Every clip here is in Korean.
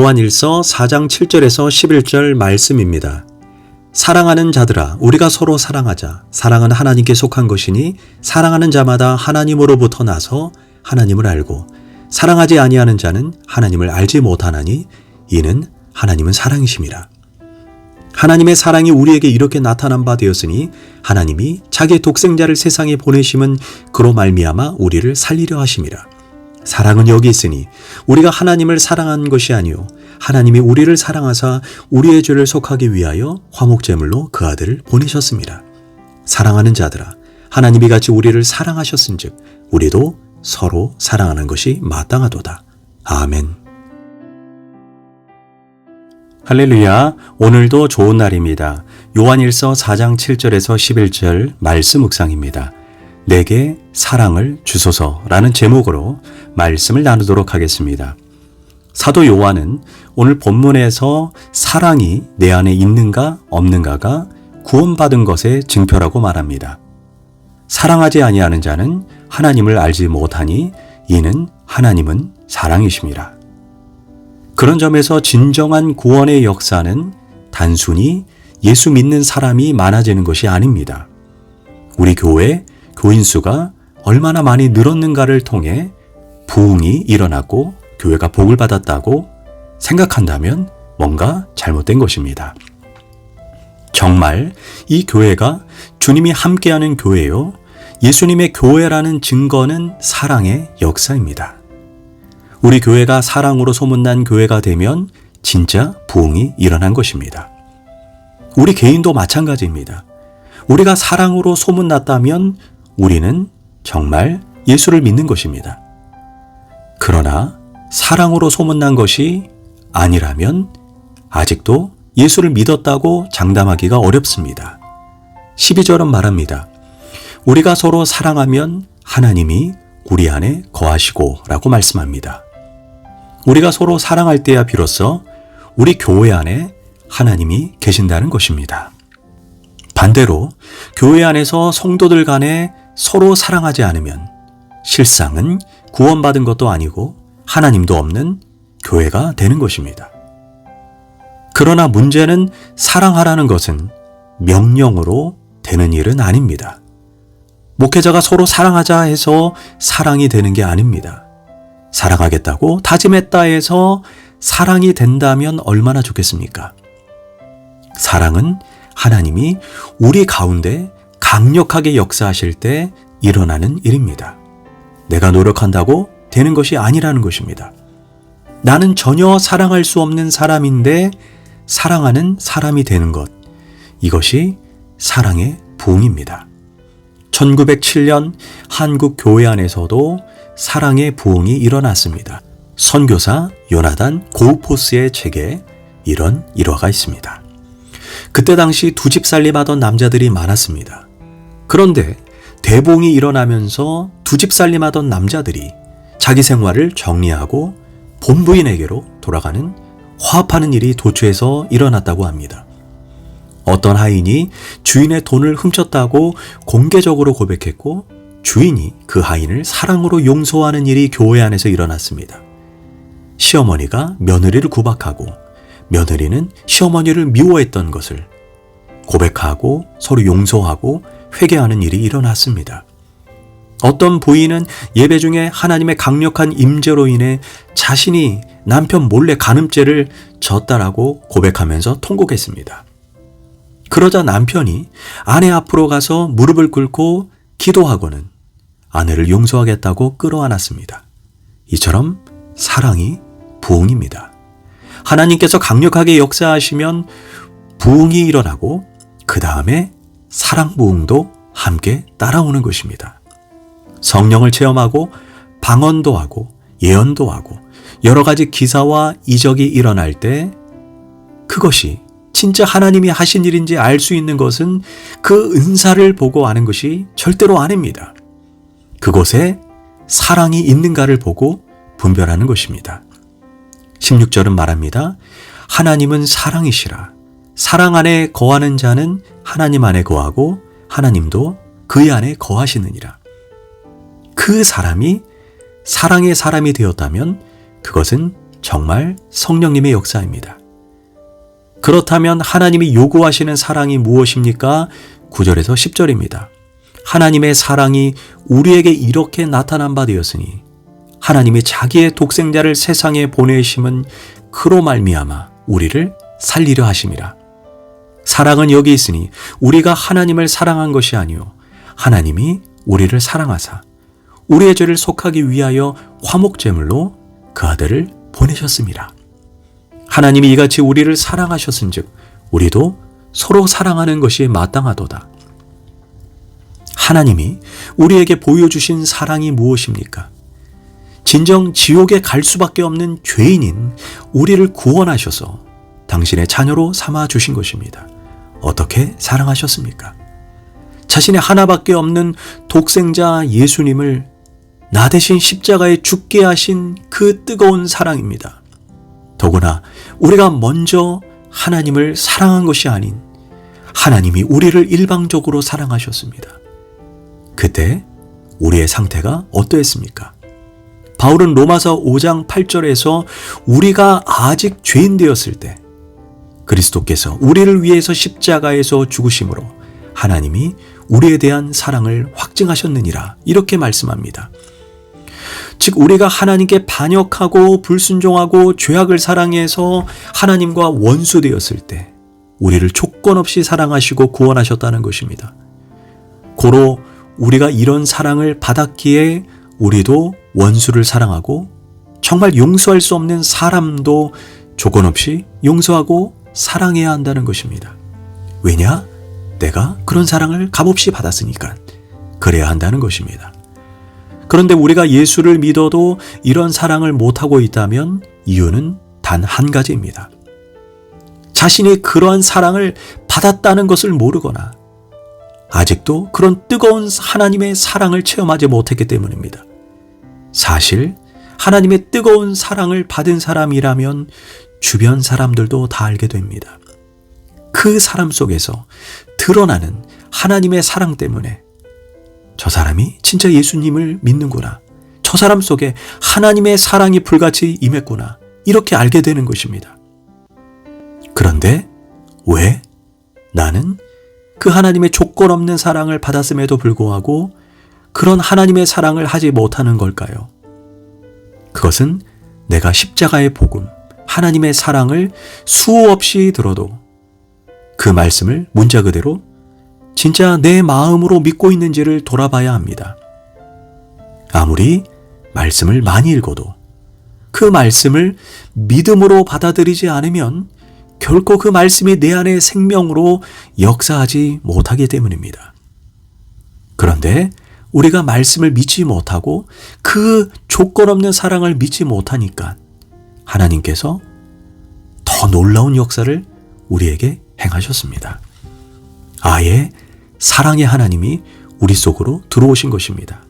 요한일서 4장 7절에서 11절 말씀입니다. 사랑하는 자들아, 우리가 서로 사랑하자. 사랑은 하나님께 속한 것이니 사랑하는 자마다 하나님으로부터 나서 하나님을 알고, 사랑하지 아니하는 자는 하나님을 알지 못하나니 이는 하나님은 사랑이심이라. 하나님의 사랑이 우리에게 이렇게 나타난 바 되었으니 하나님이 자기의 독생자를 세상에 보내심은 그로 말미암아 우리를 살리려 하심이라. 사랑은 여기 있으니 우리가 하나님을 사랑한 것이 아니요 하나님이 우리를 사랑하사 우리의 죄를 속하기 위하여 화목제물로 그 아들을 보내셨습니다. 사랑하는 자들아, 하나님이 같이 우리를 사랑하셨은즉 우리도 서로 사랑하는 것이 마땅하도다. 아멘. 할렐루야. 오늘도 좋은 날입니다. 요한일서 4장 7절에서 11절 말씀 묵상입니다. 내게 사랑을 주소서라는 제목으로 말씀을 나누도록 하겠습니다. 사도 요한은 오늘 본문에서 사랑이 내 안에 있는가 없는가가 구원받은 것의 증표라고 말합니다. 사랑하지 아니하는 자는 하나님을 알지 못하니 이는 하나님은 사랑이심이라. 그런 점에서 진정한 구원의 역사는 단순히 예수 믿는 사람이 많아지는 것이 아닙니다. 우리 교회 교인 수가 얼마나 많이 늘었는가를 통해 부흥이 일어나고 교회가 복을 받았다고 생각한다면 뭔가 잘못된 것입니다. 정말 이 교회가 주님이 함께하는 교회요, 예수님의 교회라는 증거는 사랑의 역사입니다. 우리 교회가 사랑으로 소문난 교회가 되면 진짜 부흥이 일어난 것입니다. 우리 개인도 마찬가지입니다. 우리가 사랑으로 소문났다면 우리는 정말 예수를 믿는 것입니다. 그러나 사랑으로 소문난 것이 아니라면 아직도 예수를 믿었다고 장담하기가 어렵습니다. 12절은 말합니다. 우리가 서로 사랑하면 하나님이 우리 안에 거하시고 라고 말씀합니다. 우리가 서로 사랑할 때야 비로소 우리 교회 안에 하나님이 계신다는 것입니다. 반대로 교회 안에서 성도들 간에 서로 사랑하지 않으면 실상은 구원받은 것도 아니고 하나님도 없는 교회가 되는 것입니다. 그러나 문제는 사랑하라는 것은 명령으로 되는 일은 아닙니다. 목회자가 서로 사랑하자 해서 사랑이 되는 게 아닙니다. 사랑하겠다고 다짐했다 해서 사랑이 된다면 얼마나 좋겠습니까? 사랑은 하나님이 우리 가운데 강력하게 역사하실 때 일어나는 일입니다. 내가 노력한다고 되는 것이 아니라는 것입니다. 나는 전혀 사랑할 수 없는 사람인데 사랑하는 사람이 되는 것, 이것이 사랑의 부흥입니다. 1907년 한국 교회 안에서도 사랑의 부흥이 일어났습니다. 선교사 요나단 고우포스의 책에 이런 일화가 있습니다. 그때 당시 두 집 살림하던 남자들이 많았습니다. 그런데 대봉이 일어나면서 두 집 살림하던 남자들이 자기 생활을 정리하고 본부인에게로 돌아가는 화합하는 일이 도처에서 일어났다고 합니다. 어떤 하인이 주인의 돈을 훔쳤다고 공개적으로 고백했고 주인이 그 하인을 사랑으로 용서하는 일이 교회 안에서 일어났습니다. 시어머니가 며느리를 구박하고 며느리는 시어머니를 미워했던 것을 고백하고 서로 용서하고 회개하는 일이 일어났습니다. 어떤 부인은 예배 중에 하나님의 강력한 임재로 인해 자신이 남편 몰래 간음죄를 졌다라고 고백하면서 통곡했습니다. 그러자 남편이 아내 앞으로 가서 무릎을 꿇고 기도하고는 아내를 용서하겠다고 끌어안았습니다. 이처럼 사랑이 부흥입니다. 하나님께서 강력하게 역사하시면 부흥이 일어나고 그 다음에 사랑 부흥도 함께 따라오는 것입니다. 성령을 체험하고 방언도 하고 예언도 하고 여러 가지 기사와 이적이 일어날 때 그것이 진짜 하나님이 하신 일인지 알 수 있는 것은 그 은사를 보고 아는 것이 절대로 아닙니다. 그곳에 사랑이 있는가를 보고 분별하는 것입니다. 16절은 말합니다. 하나님은 사랑이시라. 사랑 안에 거하는 자는 하나님 안에 거하고 하나님도 그의 안에 거하시느니라. 그 사람이 사랑의 사람이 되었다면 그것은 정말 성령님의 역사입니다. 그렇다면 하나님이 요구하시는 사랑이 무엇입니까? 9절에서 10절입니다. 하나님의 사랑이 우리에게 이렇게 나타난 바 되었으니 하나님이 자기의 독생자를 세상에 보내심은 그로 말미암아 우리를 살리려 하심이라. 사랑은 여기 있으니 우리가 하나님을 사랑한 것이 아니요 하나님이 우리를 사랑하사 우리의 죄를 속하기 위하여 화목제물로 그 아들을 보내셨습니다. 하나님이 이같이 우리를 사랑하셨은즉 우리도 서로 사랑하는 것이 마땅하도다. 하나님이 우리에게 보여주신 사랑이 무엇입니까? 진정 지옥에 갈 수밖에 없는 죄인인 우리를 구원하셔서 당신의 자녀로 삼아 주신 것입니다. 어떻게 사랑하셨습니까? 자신의 하나밖에 없는 독생자 예수님을 나 대신 십자가에 죽게 하신 그 뜨거운 사랑입니다. 더구나 우리가 먼저 하나님을 사랑한 것이 아닌 하나님이 우리를 일방적으로 사랑하셨습니다. 그때 우리의 상태가 어떠했습니까? 바울은 로마서 5장 8절에서 우리가 아직 죄인 되었을 때 그리스도께서 우리를 위해서 십자가에서 죽으심으로 하나님이 우리에 대한 사랑을 확증하셨느니라 이렇게 말씀합니다. 즉 우리가 하나님께 반역하고 불순종하고 죄악을 사랑해서 하나님과 원수되었을 때 우리를 조건 없이 사랑하시고 구원하셨다는 것입니다. 고로 우리가 이런 사랑을 받았기에 우리도 원수를 사랑하고 정말 용서할 수 없는 사람도 조건 없이 용서하고 사랑해야 한다는 것입니다. 왜냐? 내가 그런 사랑을 값없이 받았으니까 그래야 한다는 것입니다. 그런데 우리가 예수를 믿어도 이런 사랑을 못하고 있다면 이유는 단 한 가지입니다. 자신이 그러한 사랑을 받았다는 것을 모르거나 아직도 그런 뜨거운 하나님의 사랑을 체험하지 못했기 때문입니다. 사실 하나님의 뜨거운 사랑을 받은 사람이라면 주변 사람들도 다 알게 됩니다. 그 사람 속에서 드러나는 하나님의 사랑 때문에 저 사람이 진짜 예수님을 믿는구나. 저 사람 속에 하나님의 사랑이 불같이 임했구나. 이렇게 알게 되는 것입니다. 그런데 왜 나는 그 하나님의 조건 없는 사랑을 받았음에도 불구하고 그런 하나님의 사랑을 하지 못하는 걸까요? 그것은 내가 십자가의 복음, 하나님의 사랑을 수없이 들어도 그 말씀을 문자 그대로 진짜 내 마음으로 믿고 있는지를 돌아봐야 합니다. 아무리 말씀을 많이 읽어도 그 말씀을 믿음으로 받아들이지 않으면 결코 그 말씀이 내 안의 생명으로 역사하지 못하기 때문입니다. 그런데 우리가 말씀을 믿지 못하고 그 조건 없는 사랑을 믿지 못하니까 하나님께서 더 놀라운 역사를 우리에게 행하셨습니다. 아예 사랑의 하나님이 우리 속으로 들어오신 것입니다.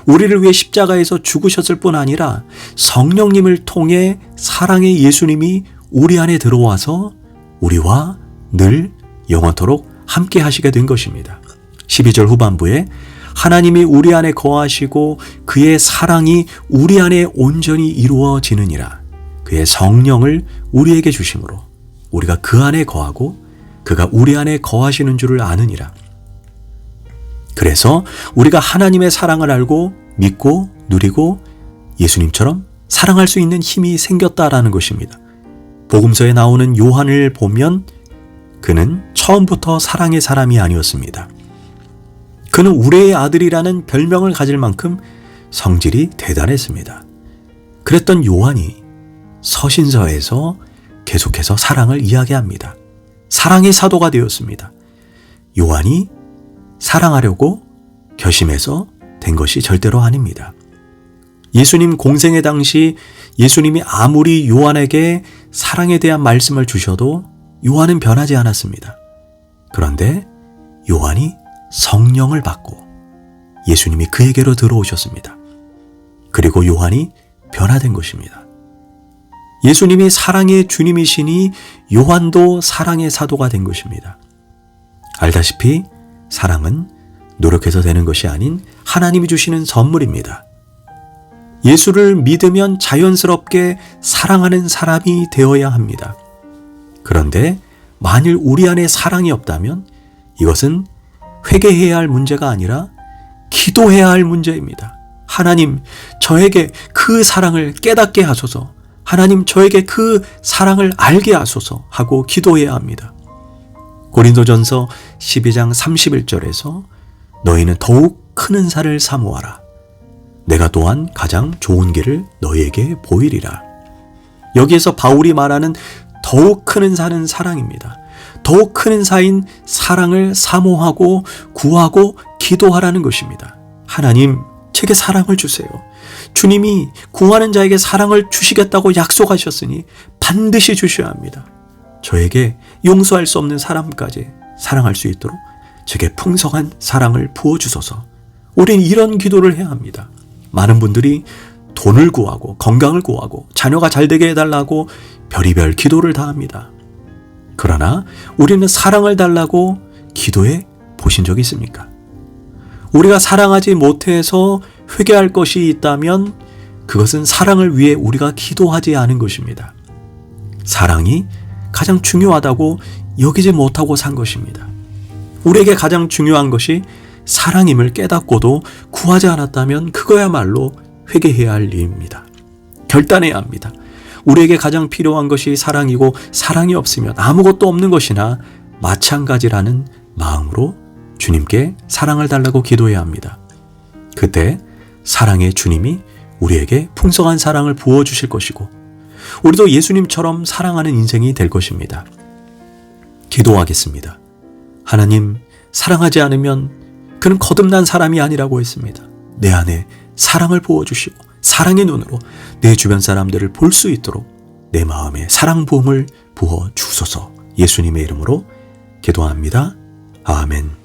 우리를 위해 십자가에서 죽으셨을 뿐 아니라 성령님을 통해 사랑의 예수님이 우리 안에 들어와서 우리와 늘 영원토록 함께 하시게 된 것입니다. 12절 후반부에 하나님이 우리 안에 거하시고 그의 사랑이 우리 안에 온전히 이루어지느니라. 그의 성령을 우리에게 주심으로 우리가 그 안에 거하고 그가 우리 안에 거하시는 줄을 아느니라. 그래서 우리가 하나님의 사랑을 알고 믿고 누리고 예수님처럼 사랑할 수 있는 힘이 생겼다라는 것입니다. 복음서에 나오는 요한을 보면 그는 처음부터 사랑의 사람이 아니었습니다. 그는 우레의 아들이라는 별명을 가질 만큼 성질이 대단했습니다. 그랬던 요한이 서신서에서 계속해서 사랑을 이야기합니다. 사랑의 사도가 되었습니다. 요한이 사랑하려고 결심해서 된 것이 절대로 아닙니다. 예수님 공생의 당시 예수님이 아무리 요한에게 사랑에 대한 말씀을 주셔도 요한은 변하지 않았습니다. 그런데 요한이 성령을 받고 예수님이 그에게로 들어오셨습니다. 그리고 요한이 변화된 것입니다. 예수님이 사랑의 주님이시니 요한도 사랑의 사도가 된 것입니다. 알다시피 사랑은 노력해서 되는 것이 아닌 하나님이 주시는 선물입니다. 예수를 믿으면 자연스럽게 사랑하는 사람이 되어야 합니다. 그런데 만일 우리 안에 사랑이 없다면 이것은 회개해야 할 문제가 아니라 기도해야 할 문제입니다. 하나님, 저에게 그 사랑을 깨닫게 하소서. 하나님, 저에게 그 사랑을 알게 하소서 하고 기도해야 합니다. 고린도전서 12장 31절에서 너희는 더욱 큰 은사를 사모하라. 내가 또한 가장 좋은 길을 너희에게 보이리라. 여기에서 바울이 말하는 더욱 큰 은사는 사랑입니다. 더욱 큰 은사인 사랑을 사모하고 구하고 기도하라는 것입니다. 하나님, 제게 사랑을 주세요. 주님이 구하는 자에게 사랑을 주시겠다고 약속하셨으니 반드시 주셔야 합니다. 저에게 용서할 수 없는 사람까지 사랑할 수 있도록 제게 풍성한 사랑을 부어주소서. 우린 이런 기도를 해야 합니다. 많은 분들이 돈을 구하고 건강을 구하고 자녀가 잘 되게 해달라고 별의별 기도를 다 합니다. 그러나 우리는 사랑을 달라고 기도해 보신 적이 있습니까? 우리가 사랑하지 못해서 회개할 것이 있다면 그것은 사랑을 위해 우리가 기도하지 않은 것입니다. 사랑이 가장 중요하다고 여기지 못하고 산 것입니다. 우리에게 가장 중요한 것이 사랑임을 깨닫고도 구하지 않았다면 그거야말로 회개해야 할 일입니다. 결단해야 합니다. 우리에게 가장 필요한 것이 사랑이고 사랑이 없으면 아무것도 없는 것이나 마찬가지라는 마음으로 주님께 사랑을 달라고 기도해야 합니다. 그때 사랑의 주님이 우리에게 풍성한 사랑을 부어주실 것이고 우리도 예수님처럼 사랑하는 인생이 될 것입니다. 기도하겠습니다. 하나님, 사랑하지 않으면 그는 거듭난 사람이 아니라고 했습니다. 내 안에 사랑을 부어주시고 사랑의 눈으로 내 주변 사람들을 볼 수 있도록 내 마음에 사랑 부음을 부어주소서. 예수님의 이름으로 기도합니다. 아멘.